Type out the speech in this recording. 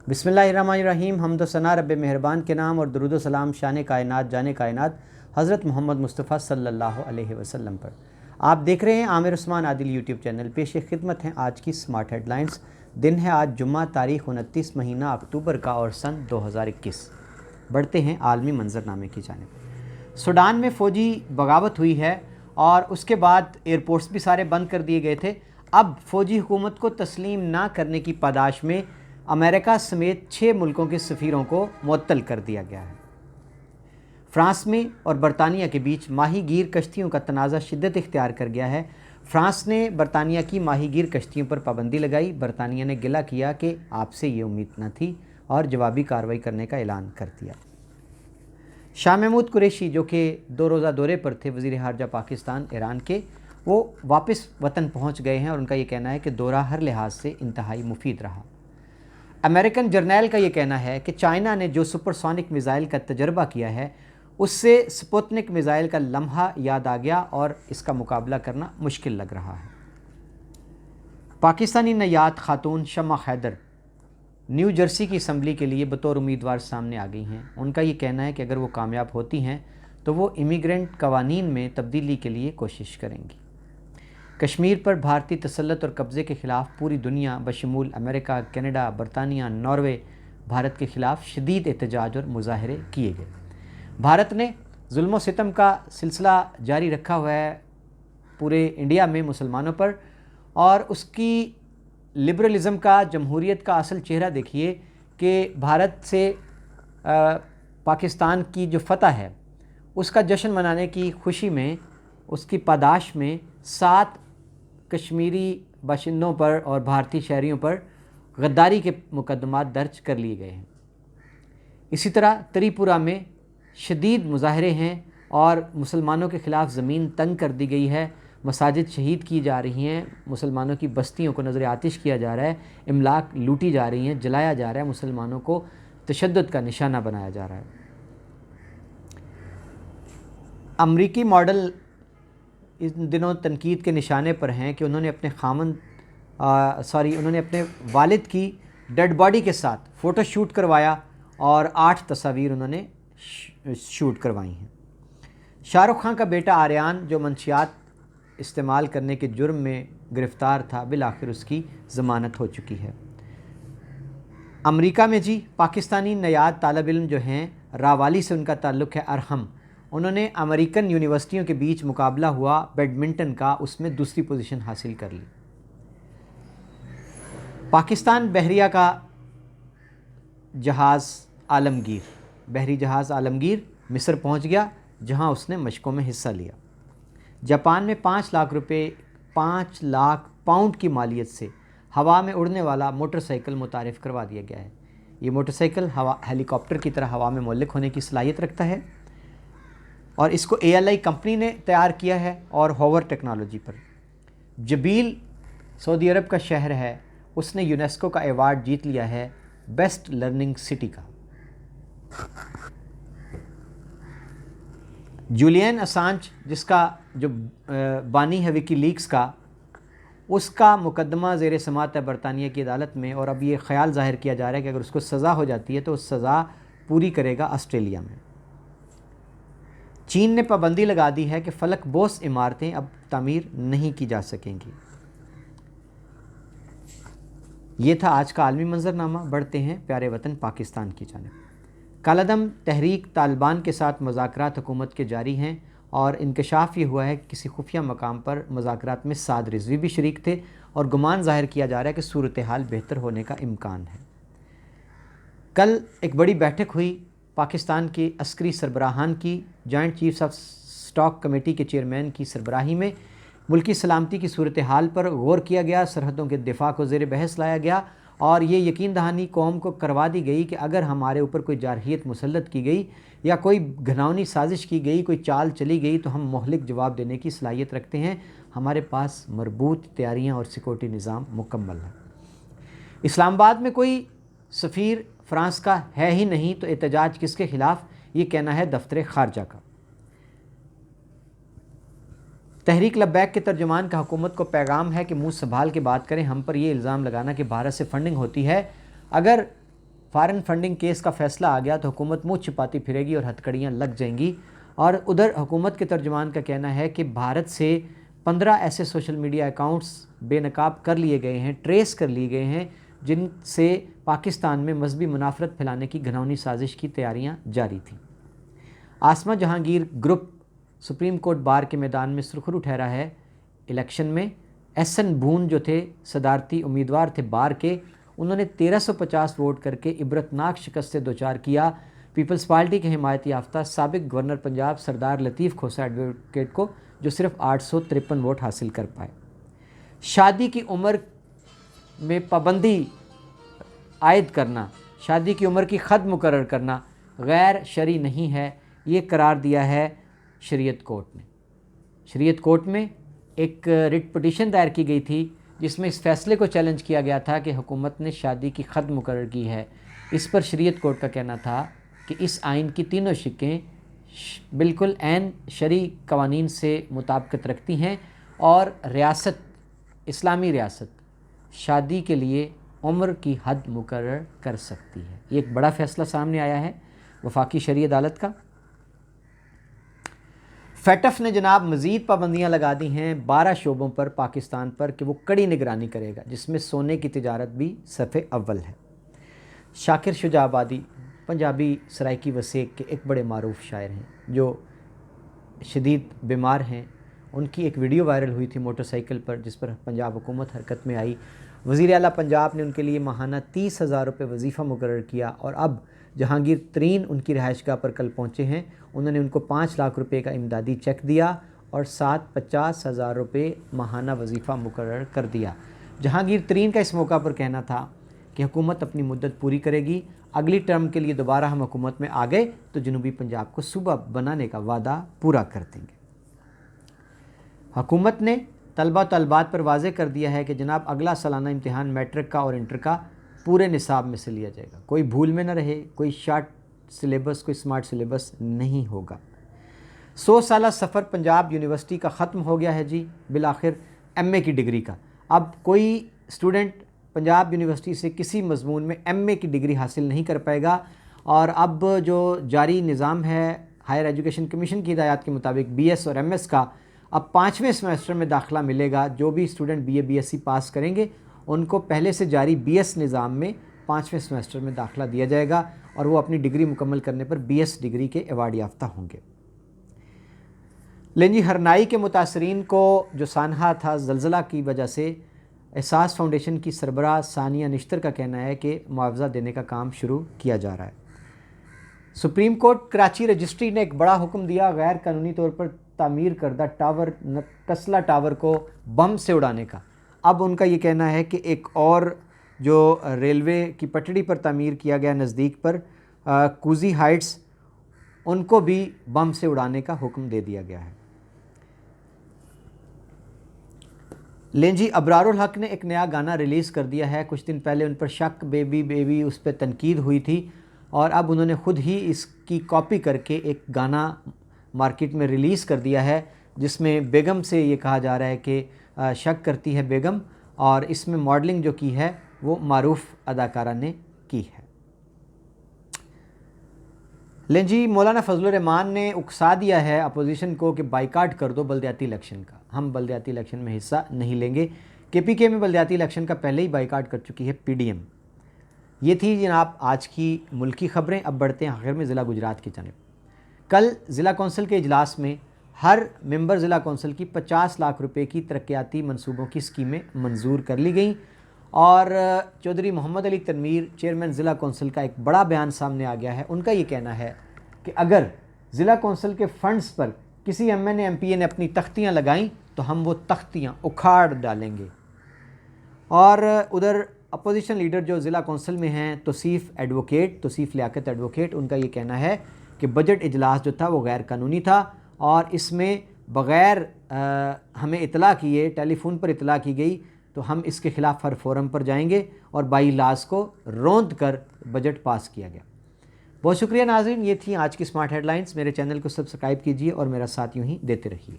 बिस्मिल्लाहिर्रहमानिर्रहीम। हम्द व सना रब मेहरबान के नाम और दरूद व सलाम शान कायनात जाने कायनात हज़रत मोहम्मद मुस्तफ़ा सल्लल्लाहु अलैहि वसल्लम पर। आप देख रहे हैं आमिर उस्मान आदिल यूट्यूब चैनल। पेश खिदमत हैं आज की स्मार्ट हेडलाइंस। दिन है आज जुम्मा, तारीख़ 29 महीना अक्टूबर का और सन 2021। बढ़ते हैं आलमी मंजरनामे की जानिब। सूडान में फ़ौजी बगावत हुई है और उसके बाद एयरपोर्ट्स भी सारे बंद कर दिए गए थे। अब फ़ौजी हुकूमत को तस्लीम ना करने की पादाश में अमेरिका समेत 6 मुल्कों के सफ़ीरों को मुअत्तल कर दिया गया है। फ़्रांस में और बरतानिया के बीच माही गीर कश्तियों का तनाज़ा शिद्दत इख्तियार कर गया है। फ़्रांस ने बरतानिया की माही गीर कश्तियों पर पाबंदी लगाई। बरतानिया ने गिला किया कि आपसे ये उम्मीद न थी और जवाबी कार्रवाई करने का ऐलान कर दिया। शाह महमूद कुरैशी जो कि 2 रोज़ा दौरे पर थे, वज़ीर ख़ारजा पाकिस्तान ईरान के, वो वापस वतन पहुँच गए हैं और उनका ये कहना है कि दौरा हर लिहाज से इंतहाई मुफीद रहा। अमेरिकन जर्नैल का ये कहना है कि चाइना ने जो सुपरसोनिक मिज़ाइल का तजर्बा किया है उससे स्पुतनिक मिज़ाइल का लम्हा याद आ गया और इसका मुकाबला करना मुश्किल लग रहा है। पाकिस्तानी नयात खातून शम्मा हैदर न्यू जर्सी की असम्बली के लिए बतौर उम्मीदवार सामने आ गई हैं। उनका ये कहना है कि अगर वो कामयाब होती हैं तो वो इमिग्रेंट कवानीन में तब्दीली के लिए कोशिश करेंगी। कश्मीर पर भारतीय तसल्लुत और कब्ज़े के ख़िलाफ़ पूरी दुनिया बशमूल अमेरिका, कनाडा, बरतानिया, नॉर्वे भारत के ख़िलाफ़ शदीद एहतजाज और मुज़ाहरे किए गए। भारत ने जुल्म व सितम का सिलसिला जारी रखा हुआ है पूरे इंडिया में मुसलमानों पर, और उसकी लिबरलिज़म का, जमहूरियत का असल चेहरा देखिए कि भारत से पाकिस्तान की जो फ़तह है उसका जश्न मनाने की खुशी में, उसकी पादाश में 7 कश्मीरी बाशिंदों पर और भारतीय शहरियों पर गद्दारी के मुकदमात दर्ज कर लिए गए हैं। इसी तरह त्रिपुरा में शदीद मुजाहरे हैं और मुसलमानों के ख़िलाफ़ ज़मीन तंग कर दी गई है, मसाजिद शहीद की जा रही हैं, मुसलमानों की बस्तियों को नज़र आतिश किया जा रहा है, इमलाक लूटी जा रही हैं, जलाया जा रहा है, मुसलमानों को तशद्दुद का निशाना बनाया जा रहा है। अमरीकी मॉडल इन दिनों तनकीद के निशाने पर हैं कि उन्होंने अपने वालिद की डेड बॉडी के साथ फ़ोटो शूट करवाया और 8 तस्वीर उन्होंने शूट करवाई हैं। शाहरुख खान का बेटा आर्यान जो मंशियात इस्तेमाल करने के जुर्म में गिरफ़्तार था, बिलाखिर उसकी ज़मानत हो चुकी है। अमेरिका में जी पाकिस्तानी नयाद तालब इल्म जो हैं, रावाली से उनका ताल्लुक़ है, अरहम, उन्होंने अमेरिकन यूनिवर्सिटियों के बीच मुकाबला हुआ बैडमिंटन का, उसमें दूसरी पोजीशन हासिल कर ली। पाकिस्तान बहरिया का जहाज़ आलमगीर, बहरी जहाज़ आलमगीर मिस्र पहुंच गया जहां उसने मशकों में हिस्सा लिया। जापान में 5 लाख पाउंड की मालियत से हवा में उड़ने वाला मोटरसाइकिल मुतारिफ़ करवा दिया गया है। ये मोटरसाइकिल हेलीकॉप्टर की तरह हवा में मोहल्लिक होने की सलाहियत रखता है और इसको ALI कंपनी ने तैयार किया है और होवर टेक्नोलॉजी पर। जबील सऊदी अरब का शहर है, उसने यूनेस्को का अवार्ड जीत लिया है बेस्ट लर्निंग सिटी का। जूलियन असांज जिसका जो बानी है विकीलीक्स का, उसका मुकदमा ज़ेर समाअत है बरतानिया की अदालत में, और अब ये ख्याल ज़ाहिर किया जा रहा है कि अगर उसको सज़ा हो जाती है तो उस सज़ा पूरी करेगा ऑस्ट्रेलिया में। चीन ने पाबंदी लगा दी है कि फलक बोस इमारतें अब तामीर नहीं की जा सकेंगी। ये था आज का आलमी मंजरनामा। बढ़ते हैं प्यारे वतन पाकिस्तान की जानिब। कालादम तहरीक तालिबान के साथ मुज़ाकरात हुकूमत के जारी हैं और इंकशाफ ये हुआ है कि किसी खुफिया मकाम पर मुज़ाकरात में साद रिजवी भी शरीक थे और गुमान ज़ाहिर किया जा रहा है कि सूरत हाल बेहतर होने का इम्कान है। कल एक बड़ी बैठक हुई पाकिस्तान के अस्करी सरबराहान की, joint chiefs of stock committee के चेयरमैन की सरबराही में। मुल्की सलामती की सूरत हाल पर गौर किया गया, सरहदों के दिफा को ज़ेर बहस लाया गया और ये यकीन दहानी कौम को करवा दी गई कि अगर हमारे ऊपर कोई जारहियत मुसल्लत की गई या कोई घिनौनी साजिश की गई, कोई चाल चली गई तो हम मोहलिक जवाब देने की सलाहियत रखते हैं। हमारे पास मरबूत तैयारियाँ और सिक्योरिटी निज़ाम मुकम्मल है। इस्लामाबाद में कोई सफ़ीर फ़्रांस का है ही नहीं तो एहतजाज किसके ख़िलाफ़, ये कहना है दफ्तर ख़ारजा का। तहरीक लब्बैक के तर्जुमान का हुकूमत को पैगाम है कि मुँह संभाल के बात करें। हम पर यह इल्ज़ाम लगाना कि भारत से फंडिंग होती है, अगर फॉरेन फंडिंग केस का फ़ैसला आ गया तो हुकूमत मुँह छिपाती फिरेगी और हथकड़ियाँ लग जाएंगी। और उधर हुकूमत के तर्जुमान का कहना है कि भारत से 15 ऐसे सोशल मीडिया अकाउंट्स बेनकाब कर लिए गए हैं, ट्रेस कर लिए गए हैं, जिनसे पाकिस्तान में मजहबी मुनाफरत फैलाने की घिनौनी साजिश की तैयारियां जारी थीं। आसमा Jahangir group supreme court bar के मैदान में सुरखरू ठहरा है। इलेक्शन में एहसन बून जो थे सदारती उम्मीदवार थे बार के, उन्होंने 1350 वोट करके इबरतनाक शिकस्त से दोचार किया पीपल्स पार्टी के हिमायत याफ्ता साबिक गवर्नर पंजाब सरदार लतीफ़ खोसा एडवोकेट को, जो सिर्फ 853 वोट हासिल कर पाए। शादी की उम्र में पाबंदी आयद करना, शादी की उम्र की हद मुकर्रर करना गैर शरई नहीं है, ये करार दिया है शरीयत कोर्ट ने। शरीयत कोर्ट में एक रिट पिटीशन दायर की गई थी जिसमें इस फैसले को चैलेंज किया गया था कि हुकूमत ने शादी की हद मुकर्रर की है। इस पर शरीयत कोर्ट का कहना था कि इस आइन की तीनों शिकें बिल्कुल ऐन शरई कवानीन से मुताबिकत रखती हैं और रियासत, इस्लामी रियासत शादी के लिए उम्र की हद मुकर्रर कर सकती है। ये एक बड़ा फ़ैसला सामने आया है वफाकी शरई अदालत का। फैटफ ने जनाब मज़ीद पाबंदियाँ लगा दी हैं 12 शोबों पर पाकिस्तान पर कि वो कड़ी निगरानी करेगा, जिसमें सोने की तिजारत भी सफ़े अव्वल है। शाकिर शुजाबादी पंजाबी सराइकी वसेक के एक बड़े मारूफ शायर हैं जो शदीद बीमार हैं। उनकी एक वीडियो वायरल हुई थी मोटरसाइकिल पर, जिस पर पंजाब हुकूमत हरकत में आई। वज़ीर आला पंजाब ने उनके लिए माहाना 30,000 रुपये वजीफ़ा मुकर्रर किया और अब जहांगीर तरीन उनकी रिहाइशगाह पर कल पहुँचे हैं। उन्होंने उनको 5 लाख रुपये का इमदादी चेक दिया और साथ 50,000 रुपये माहाना वजीफ़ा मुकर्रर कर दिया। जहांगीर तरीन का इस मौका पर कहना था कि हुकूमत अपनी मुद्दत पूरी करेगी, अगली टर्म के लिए दोबारा हम हुकूमत में आ गए तो जनूबी पंजाब को सूबा बनाने का वादा पूरा कर देंगे। हुकूमत ने तलबा तलबात पर वाज़े कर दिया है कि जनाब अगला सालाना इम्तिहान मैट्रिक का और इंटर का पूरे निसाब में से लिया जाएगा, कोई भूल में न रहे, कोई शार्ट सिलेबस, कोई स्मार्ट सिलेबस नहीं होगा। 100 साला सफ़र पंजाब यूनिवर्सिटी का ख़त्म हो गया है जी, बिलाखिर MA की डिग्री का। अब कोई स्टूडेंट पंजाब यूनिवर्सिटी से किसी मज़मून में MA की डिग्री हासिल नहीं कर पाएगा। और अब जो जारी निज़ाम है हायर एजुकेशन कमीशन की हिदायत के मुताबिक BS और MS का अब 5वें सेमेस्टर में दाखिला मिलेगा। जो भी स्टूडेंट BA BSc पास करेंगे उनको पहले से जारी BS निज़ाम में 5वें सेमेस्टर में दाखिला दिया जाएगा और वो अपनी डिग्री मुकम्मल करने पर BS डिग्री के अवार्ड याफ्ता होंगे। लेंजी हरनाई के मुतासरीन को जो सानहा था ज़लज़ला की वजह से, एहसास फाउंडेशन की सरबराह सानिया निश्तर का कहना है कि मुआवजा देने का काम शुरू किया जा रहा है। सुप्रीम कोर्ट कराची रजिस्ट्री ने एक बड़ा हुक्म दिया गैर कानूनी तौर पर तामीर करदा टावर कसला टावर को बम से उड़ाने का। अब उनका ये कहना है कि एक और जो रेलवे की पटड़ी पर तामीर किया गया नज़दीक पर कूजी हाइट्स, उनको भी बम से उड़ाने का हुक्म दे दिया गया है। लेंजी अबरारुल हक ने एक नया गाना रिलीज़ कर दिया है। कुछ दिन पहले उन पर शक बेबी बेबी उस पर तनकीद हुई थी और अब उन्होंने ख़ुद ही इसकी कॉपी करके एक गाना मार्केट में रिलीज़ कर दिया है, जिसमें बेगम से ये कहा जा रहा है कि शक करती है बेगम, और इसमें मॉडलिंग जो की है वो मारूफ अदाकारा ने की है। लेंजी मौलाना फजलुर रहमान ने उकसा दिया है अपोजिशन को कि बाइकाट कर दो बल्दियाती इलेक्शन का, हम बल्दियाती इलेक्शन में हिस्सा नहीं लेंगे। KPK में बल्दियाती इलेक्शन का पहले ही बाइकाट कर चुकी है PDM। ये थी जनाब आज की मुल्की ख़बरें। अब बढ़ते हैं आखिर में ज़िला गुजरात की जानिब। कल ज़िला कौंसिल के इजलास में हर मेंबर ज़िला कौंसिल की 50 लाख रुपए की तरक्याती मनसूबों की स्कीमें मंजूर कर ली गई और चौधरी मोहम्मद अली तनवीर चेयरमैन ज़िला कौंसिल का एक बड़ा बयान सामने आ गया है। उनका ये कहना है कि अगर ज़िला कौंसिल के फ़ंड्स पर किसी MNA MPA ने अपनी तख्तियाँ लगाईं तो हम वो तख्तियाँ उखाड़ डालेंगे। और उधर अपोजिशन लीडर जो ज़िला कौंसिल में हैं तौसीफ़ लियाकत एडवोकेट, उनका ये कहना है कि बजट इजलास जो था वो गैर कानूनी था और इसमें बग़ैर हमें इतला किए टेलीफोन पर इतला की गई तो हम इसके ख़िलाफ़ हर फोरम पर जाएंगे और बाई लाज को रौंद कर बजट पास किया गया। बहुत शुक्रिया नाज़रीन, ये थी आज की स्मार्ट हेडलाइंस। मेरे चैनल को सब्सक्राइब कीजिए और मेरा साथ यूँ ही देते रहिए।